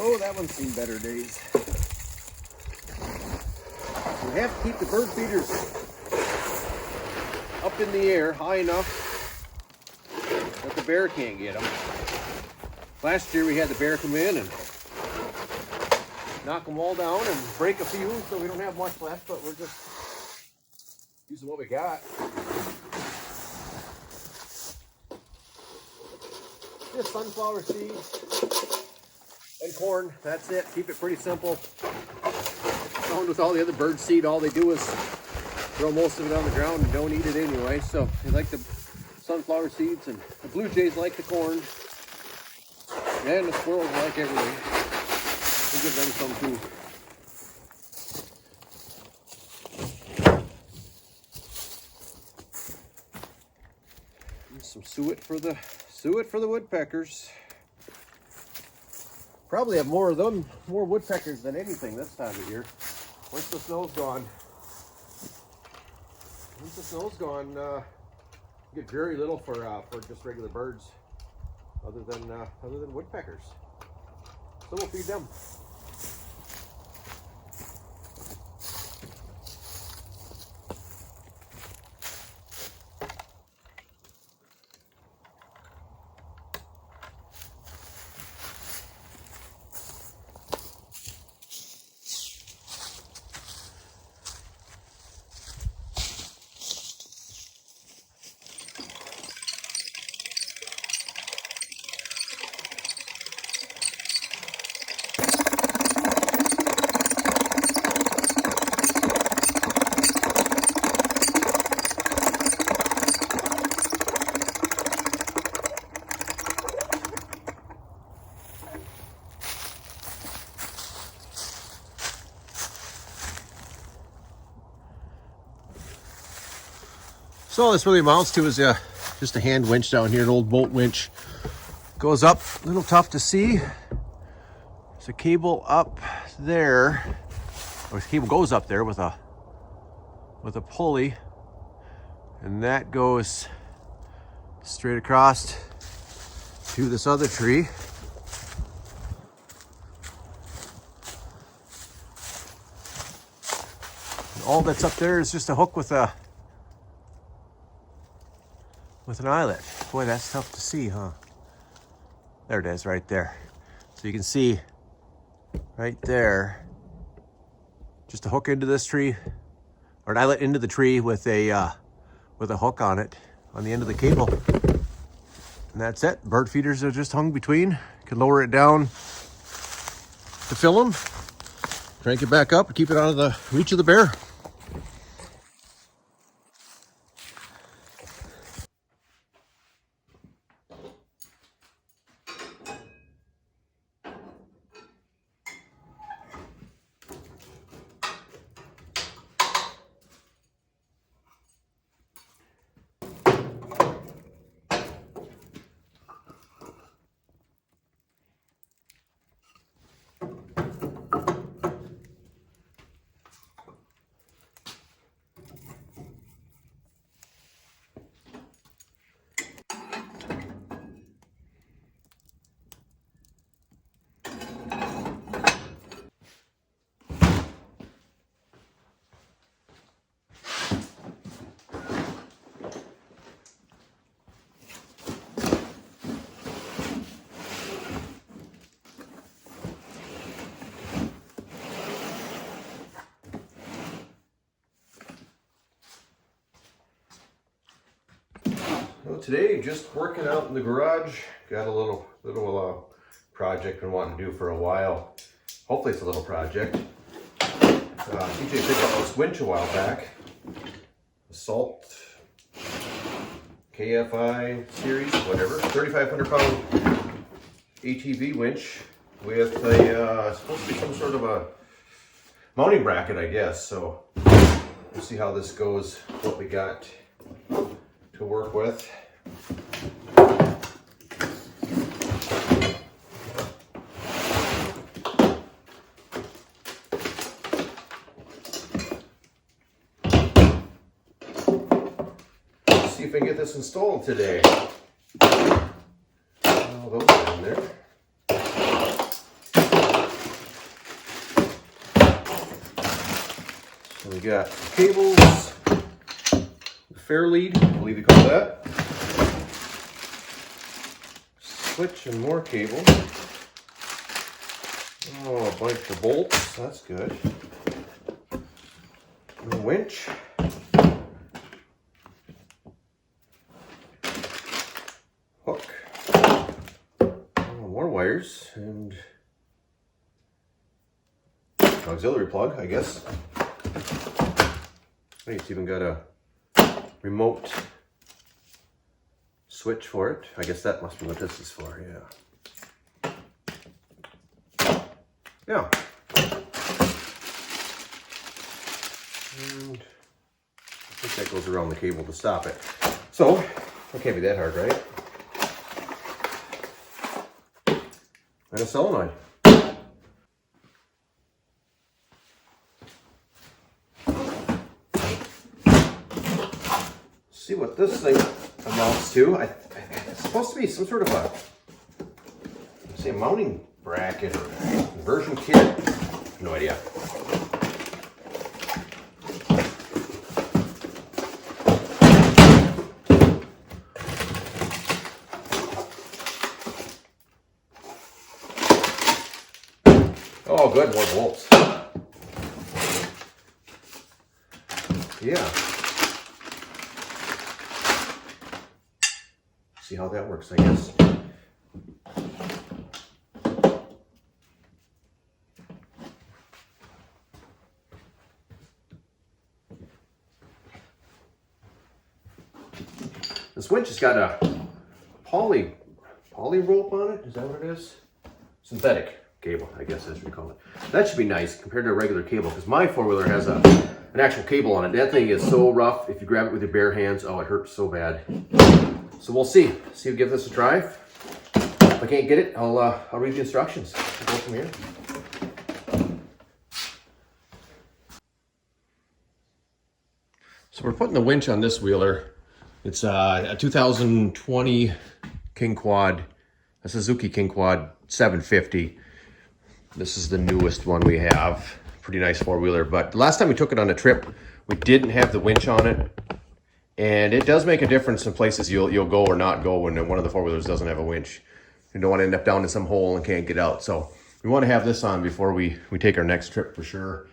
Oh, that one's seen better days. We have to keep the bird feeders up in the air high enough that the bear can't get them. Last year we had the bear come in and knock them all down and break a few, so we don't have much left, but we're just using what we got. Just sunflower seeds and corn. That's it. Keep it pretty simple. Found with all the other bird seed, all they do is throw most of it on the ground and don't eat it anyway. So they like the sunflower seeds, and the blue jays like the corn, and the squirrels like everything. We give them some too. And some suet for the woodpeckers. Probably have more of them, more woodpeckers than anything this time of year. Once the snow's gone, you get very little for just regular birds, other than woodpeckers. So we'll feed them. So all this really amounts to is just a hand winch down here, an old boat winch. Goes up, a little tough to see. There's a cable up there, or the cable goes up there with a pulley, and that goes straight across to this other tree. And all that's up there is just a hook with an eyelet. Boy, that's tough to see, huh? There it is, right there. So you can see right there, just a hook into this tree, or an eyelet into the tree with a hook on it, on the end of the cable. And that's it. Bird feeders are just hung between. You can lower it down to fill them, crank it back up, and keep it out of the reach of the bear. Well, today, just working out in the garage. Got a little project been wanting to do for a while. Hopefully it's a little project. TJ picked up this winch a while back. Assault KFI series, whatever. 3,500 pound ATV winch with a, supposed to be some sort of a mounting bracket, I guess. So we'll see how this goes, what we got to work with. Let's see if I can get this installed today. Oh, those are in there. got cables, the fair lead, I believe you call that. Switch and more cable. Oh, a bunch of bolts, that's good. A winch. Hook. Oh, more wires and auxiliary plug, I guess. It's even got a remote switch for it. I guess that must be what this is for, yeah. Yeah. And I think that goes around the cable to stop it. So, it can't be that hard, right? And a solenoid. See what this thing amounts to. It's supposed to be some sort of a, say, a mounting bracket or conversion kit. No idea. Oh, good, more bolts. Yeah. See how that works, I guess. This winch has got a poly rope on it. Is that what it is? Synthetic cable, I guess that's what you call it. That should be nice compared to a regular cable, because my four-wheeler has an actual cable on it. That thing is so rough. If you grab it with your bare hands, oh, it hurts so bad. So we'll see. See if we give this a try. If I can't get it, I'll read the instructions. We'll go from here. So we're putting the winch on this wheeler. It's a 2020 King Quad, a Suzuki King Quad 750. This is the newest one we have. Pretty nice four-wheeler, but the last time we took it on a trip, we didn't have the winch on it. And it does make a difference in places you'll go or not go when one of the four-wheelers doesn't have a winch. You don't want to end up down in some hole and can't get out. So we want to have this on before we take our next trip for sure.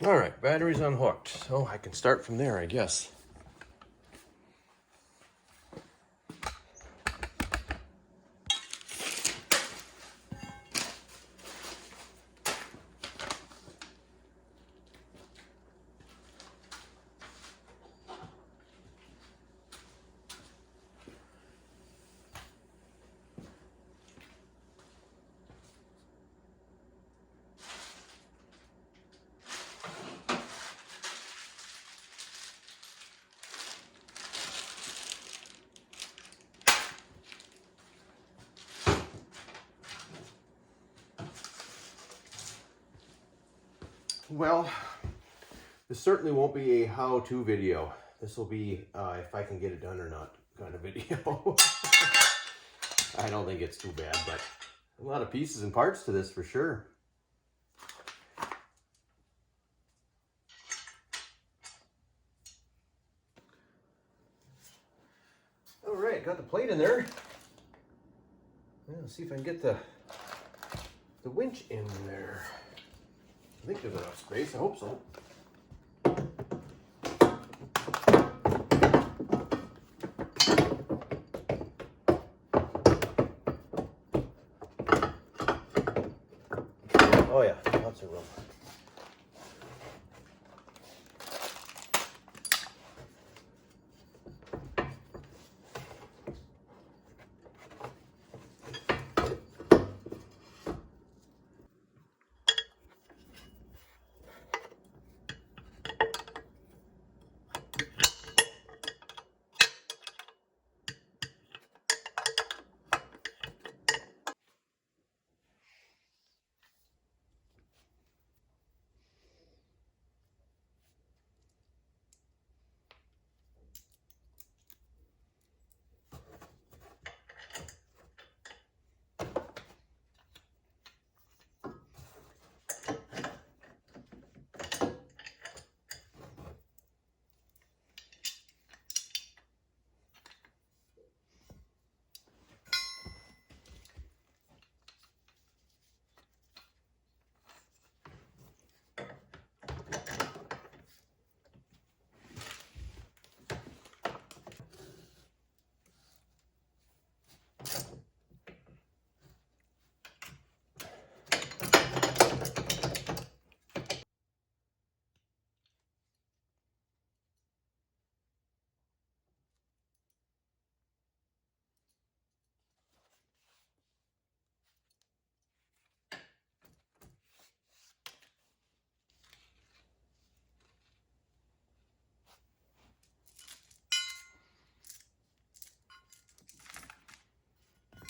All right, battery's unhooked, so I can start from there, I guess. Well, this certainly won't be a how-to video. This will be if I can get it done or not kind of video. I don't think it's too bad, but a lot of pieces and parts to this for sure. All right, got the plate in there. Let's see if I can get the winch in there. I think there's enough space. I hope so. Oh yeah, lots of room.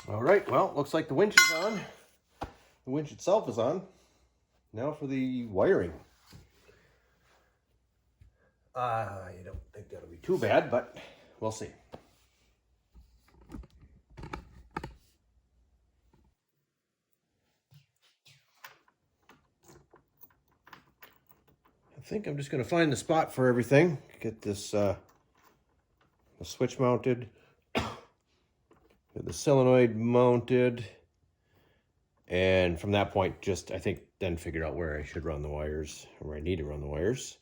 All right, well, looks like the winch is on. The winch itself is on. Now for the wiring. I don't think that'll be too bad, but we'll see. I think I'm just going to find the spot for everything. Get this the switch mounted. Get the solenoid mounted. And from that point, just, I think, then figure out where I should run the wires, or where I need to run the wires.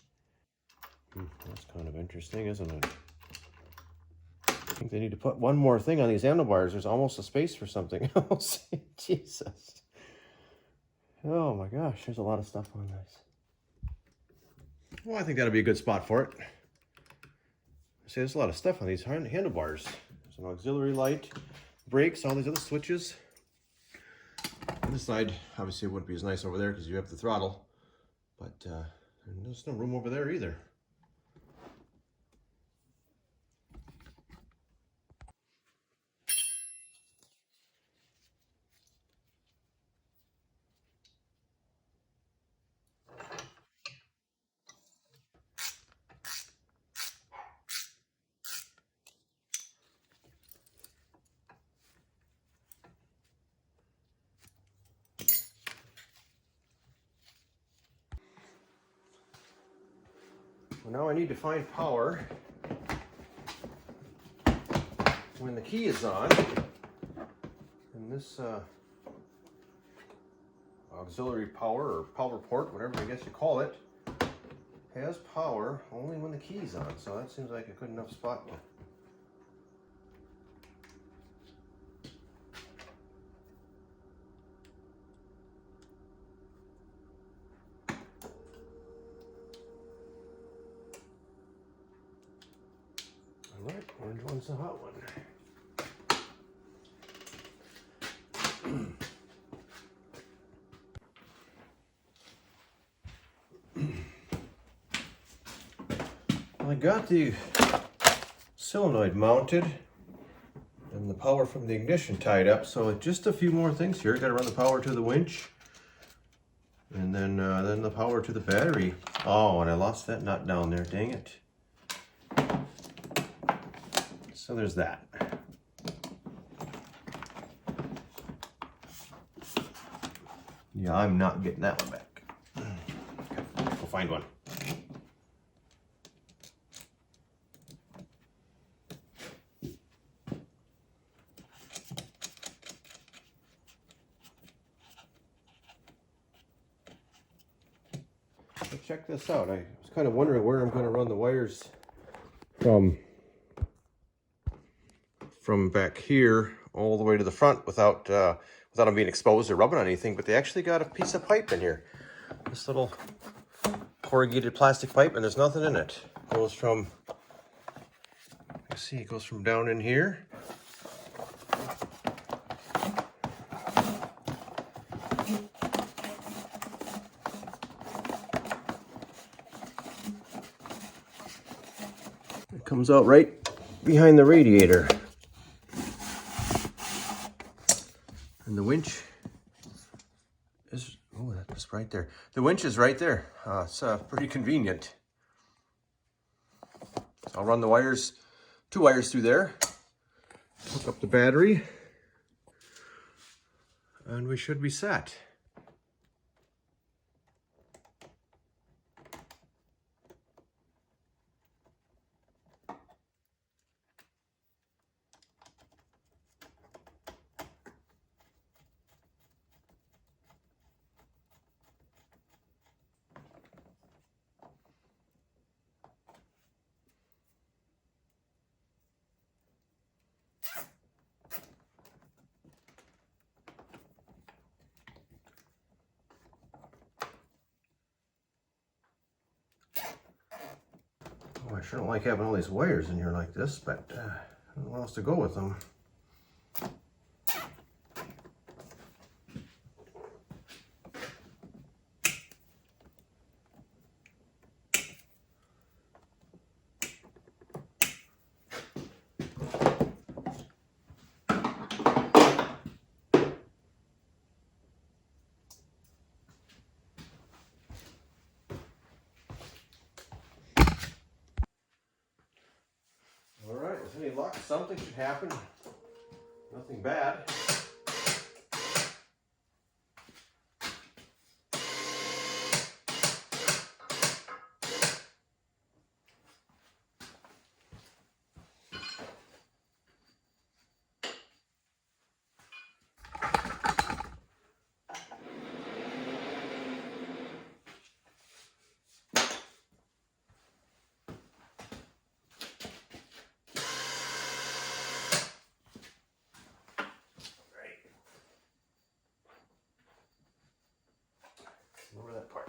That's kind of interesting, isn't it? I think they need to put one more thing on these handlebars. There's almost a space for something else. Jesus. Oh my gosh, there's a lot of stuff on this. Well, I think that'll be a good spot for it. See, there's a lot of stuff on these handlebars. There's an auxiliary light, brakes, all these other switches. On this side, obviously it wouldn't be as nice over there because you have the throttle, but there's no room over there either. Well, now I need to find power when the key is on. And this auxiliary power, or power port, whatever I guess you call it, has power only when the key's on. So that seems like a good enough spot to Alright, orange one's the hot one. I got the solenoid mounted and the power from the ignition tied up, so just a few more things here. Got to run the power to the winch, and then the power to the battery. Oh, and I lost that nut down there. Dang it! So there's that. Yeah, I'm not getting that one back. Okay, go find one. But check this out. I was kind of wondering where I'm going to run the wires from back here all the way to the front without them being exposed or rubbing on anything. But they actually got a piece of pipe in here. This little corrugated plastic pipe, and there's nothing in it. It goes from, you see, it goes from down in here. It comes out right behind the radiator. And the winch is, oh, that's right there. The winch is right there. It's pretty convenient. So I'll run the wires, 2 wires through there, hook up the battery, and we should be set. Oh, I sure don't like having all these wires in here like this, but I don't know what else to go with them. Alright, with any luck, something should happen. Nothing bad. Over that part.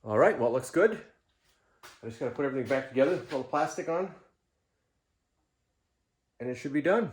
All right, well, it looks good. I just got to put everything back together, put the plastic on, and it should be done.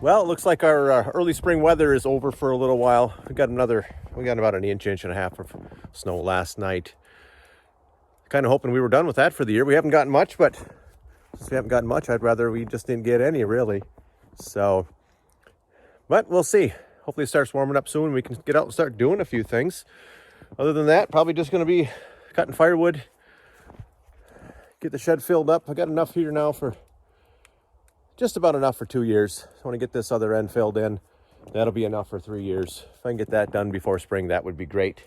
Well, it looks like our early spring weather is over for a little while. We got about an inch and a half of snow last night. Kind of hoping we were done with that for the year. We haven't gotten much, but since we haven't gotten much, I'd rather we just didn't get any, really. So, but we'll see. Hopefully it starts warming up soon. We can get out and start doing a few things. Other than that, probably just going to be cutting firewood, get the shed filled up. I got enough here now for just about enough for 2 years. I want to get this other end filled in. That'll be enough for 3 years. If I can get that done before spring, that would be great.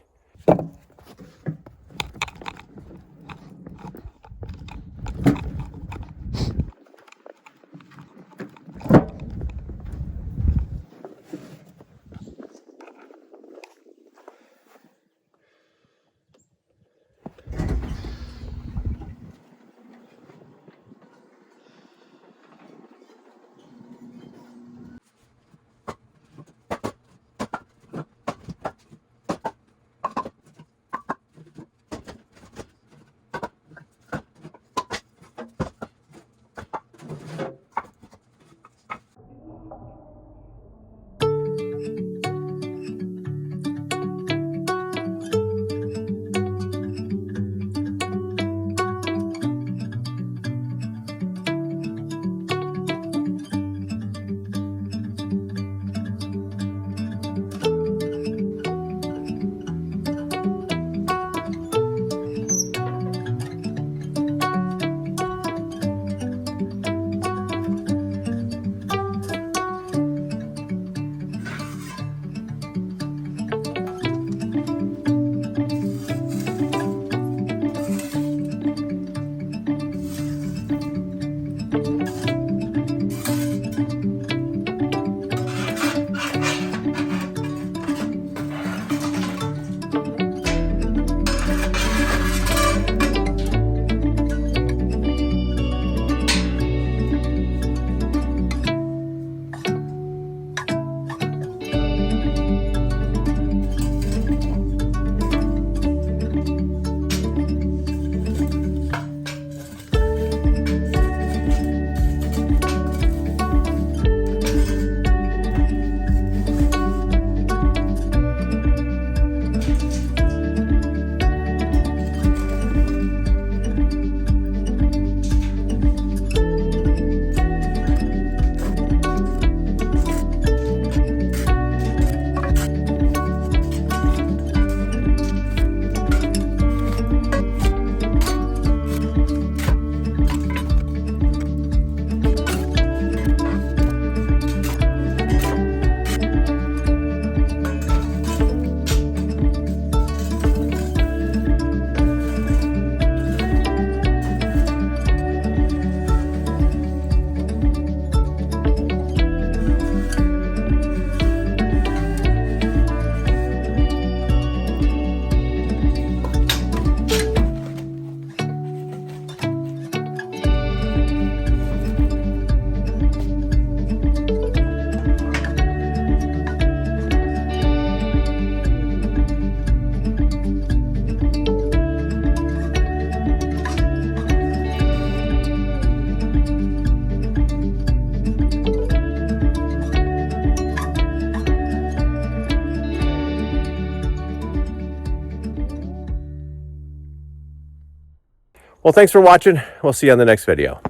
Well, thanks for watching. We'll see you on the next video.